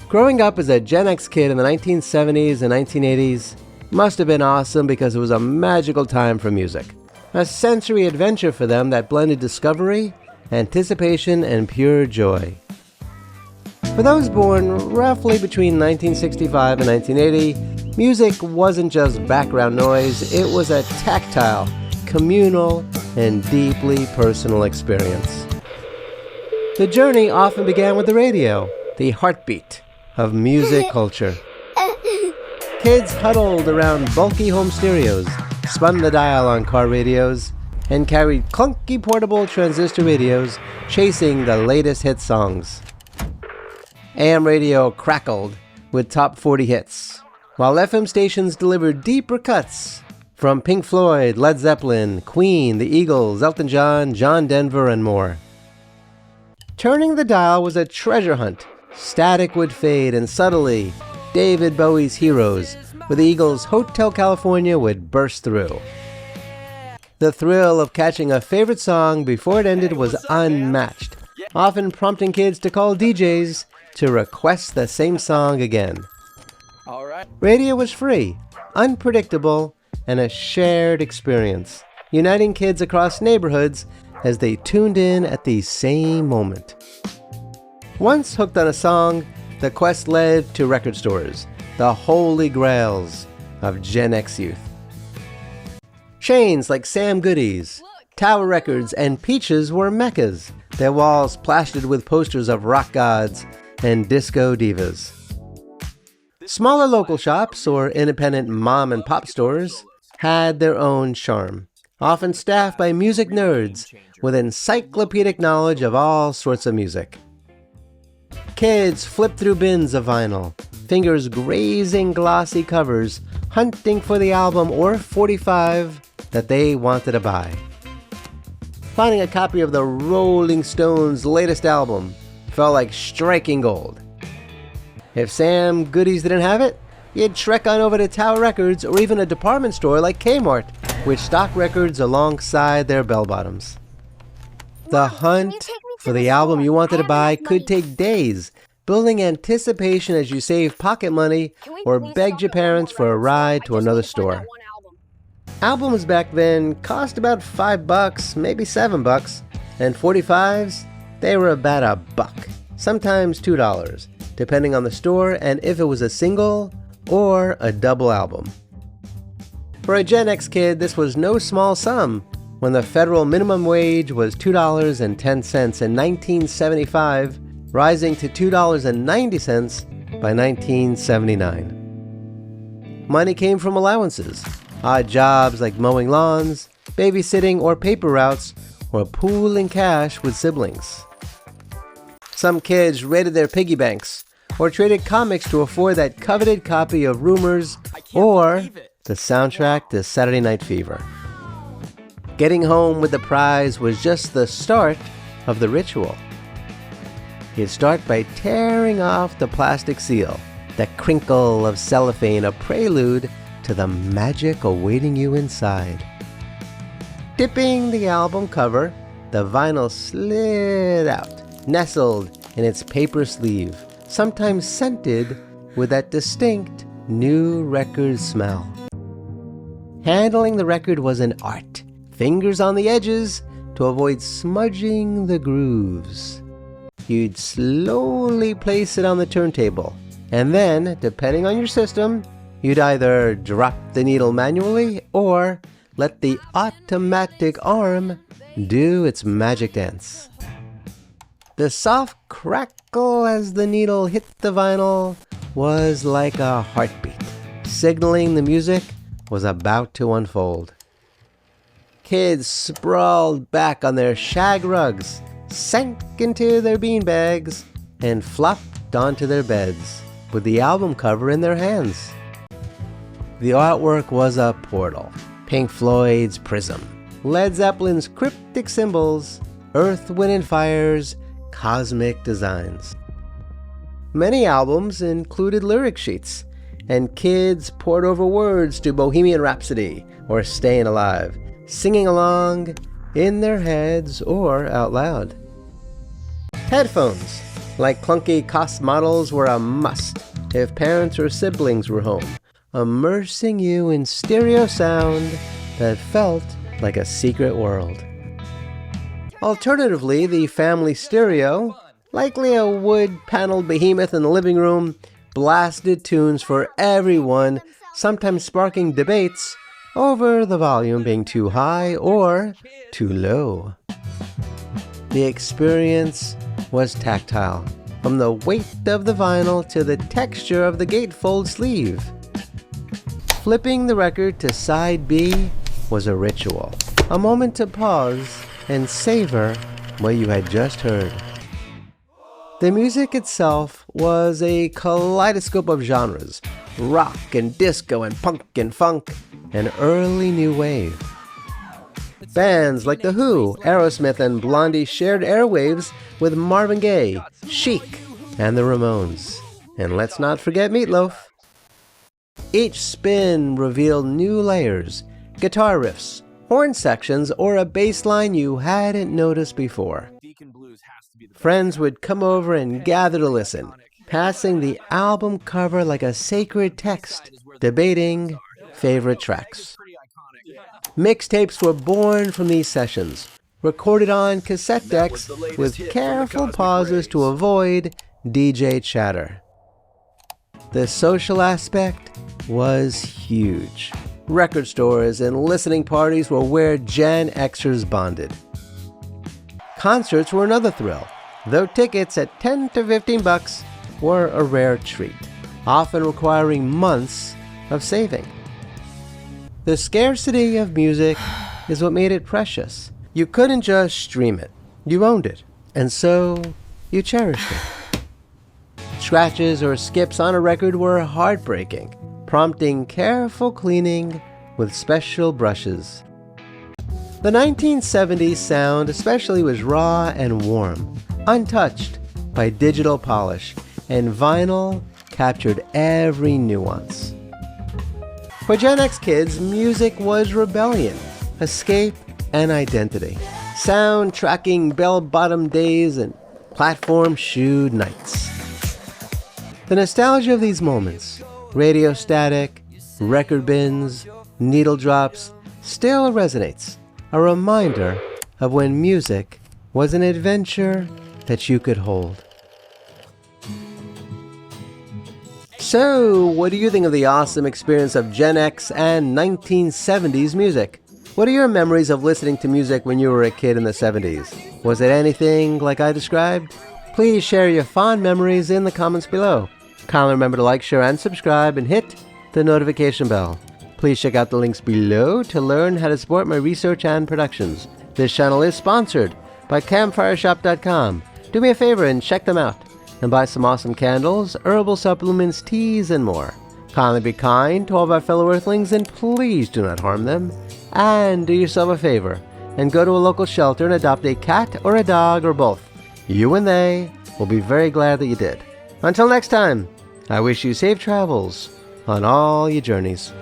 Growing up as a Gen X kid in the 1970s and 1980s must have been awesome because it was a magical time for music. A sensory adventure for them that blended discovery, anticipation, and pure joy. For those born roughly between 1965 and 1980, music wasn't just background noise, it was a tactile, communal, and deeply personal experience. The journey often began with the radio, the heartbeat of music culture. Kids huddled around bulky home stereos, spun the dial on car radios, and carried clunky portable transistor radios chasing the latest hit songs. AM radio crackled with top 40 hits, while FM stations delivered deeper cuts from Pink Floyd, Led Zeppelin, Queen, the Eagles, Elton John, John Denver, and more. Turning the dial was a treasure hunt. Static would fade, and subtly, David Bowie's Heroes with the Eagles' Hotel California would burst through. The thrill of catching a favorite song before it ended was unmatched, often prompting kids to call DJs to request the same song again. Radio was free, unpredictable, and a shared experience, uniting kids across neighborhoods as they tuned in at the same moment. Once hooked on a song, the quest led to record stores, the holy grails of Gen X youth. Chains like Sam Goody's, Tower Records, and Peaches were meccas, their walls plastered with posters of rock gods and disco divas. Smaller local shops or independent mom and pop stores had their own charm, often staffed by music nerds with encyclopedic knowledge of all sorts of music. Kids flipped through bins of vinyl, fingers grazing glossy covers, hunting for the album or 45 that they wanted to buy. Finding a copy of the Rolling Stones' latest album felt like striking gold. If Sam Goody's didn't have it, you'd trek on over to Tower Records or even a department store like Kmart, which stocked records alongside their bell-bottoms. The hunt for the album you wanted to buy could take days, building anticipation as you saved pocket money or begged your parents for a ride to another store. Albums back then cost about $5, maybe $7, and 45s, they were about $1, sometimes $2, depending on the store and if it was a single or a double album. For a Gen X kid, this was no small sum when the federal minimum wage was $2.10 in 1975, rising to $2.90 by 1979. Money came from allowances, odd jobs like mowing lawns, babysitting, or paper routes, or pooling cash with siblings. Some kids raided their piggy banks or traded comics to afford that coveted copy of Rumors or the soundtrack to Saturday Night Fever. Getting home with the prize was just the start of the ritual. You'd start by tearing off the plastic seal, the crinkle of cellophane, a prelude to the magic awaiting you inside. Dipping the album cover, the vinyl slid out, nestled in its paper sleeve, sometimes scented with that distinct new record smell. Handling the record was an art, fingers on the edges to avoid smudging the grooves. You'd slowly place it on the turntable, and then, depending on your system, you'd either drop the needle manually or let the automatic arm do its magic dance. The soft crackle as the needle hit the vinyl was like a heartbeat, signaling the music was about to unfold. Kids sprawled back on their shag rugs, sank into their beanbags, and flopped onto their beds with the album cover in their hands. The artwork was a portal. Pink Floyd's Prism, Led Zeppelin's cryptic symbols, Earth, Wind & Fire's cosmic designs. Many albums included lyric sheets, and kids pored over words to Bohemian Rhapsody or Stayin' Alive, singing along in their heads or out loud. Headphones, like clunky cost models were a must if parents or siblings were home, immersing you in stereo sound that felt like a secret world. Alternatively, the family stereo, likely a wood-paneled behemoth in the living room, blasted tunes for everyone, sometimes sparking debates over the volume being too high or too low. The experience was tactile, from the weight of the vinyl to the texture of the gatefold sleeve. Flipping the record to side B was a ritual, a moment to pause and savor what you had just heard. The music itself was a kaleidoscope of genres, rock and disco and punk and funk, and early new wave. Bands like The Who, Aerosmith, and Blondie shared airwaves with Marvin Gaye, Chic, and the Ramones. And let's not forget Meatloaf. Each spin revealed new layers, guitar riffs, horn sections, or a bass line you hadn't noticed before. Friends would come over and gather to listen, passing the album cover like a sacred text, debating favorite tracks. Mixtapes were born from these sessions, recorded on cassette decks with careful pauses to avoid DJ chatter. The social aspect was huge. Record stores and listening parties were where Gen Xers bonded. Concerts were another thrill, though tickets at $10 to $15 were a rare treat, often requiring months of saving. The scarcity of music is what made it precious. You couldn't just stream it, you owned it, and so you cherished it. Scratches or skips on a record were heartbreaking, prompting careful cleaning with special brushes. The 1970s sound especially was raw and warm, untouched by digital polish, and vinyl captured every nuance. For Gen X kids, music was rebellion, escape, and identity. Soundtracking bell-bottom days and platform-shoed nights. The nostalgia of these moments, radio static, record bins, needle drops, still resonates. A reminder of when music was an adventure that you could hold. So, what do you think of the awesome experience of Gen X and 1970s music? What are your memories of listening to music when you were a kid in the 70s? Was it anything like I described? Please share your fond memories in the comments below. Kindly remember to like, share, and subscribe, and hit the notification bell. Please check out the links below to learn how to support my research and productions. This channel is sponsored by CampfireShop.com. Do me a favor and check them out, and buy some awesome candles, herbal supplements, teas, and more. Kindly be kind to all of our fellow Earthlings, and please do not harm them. And do yourself a favor and go to a local shelter and adopt a cat or a dog or both. You and they will be very glad that you did. Until next time, I wish you safe travels on all your journeys.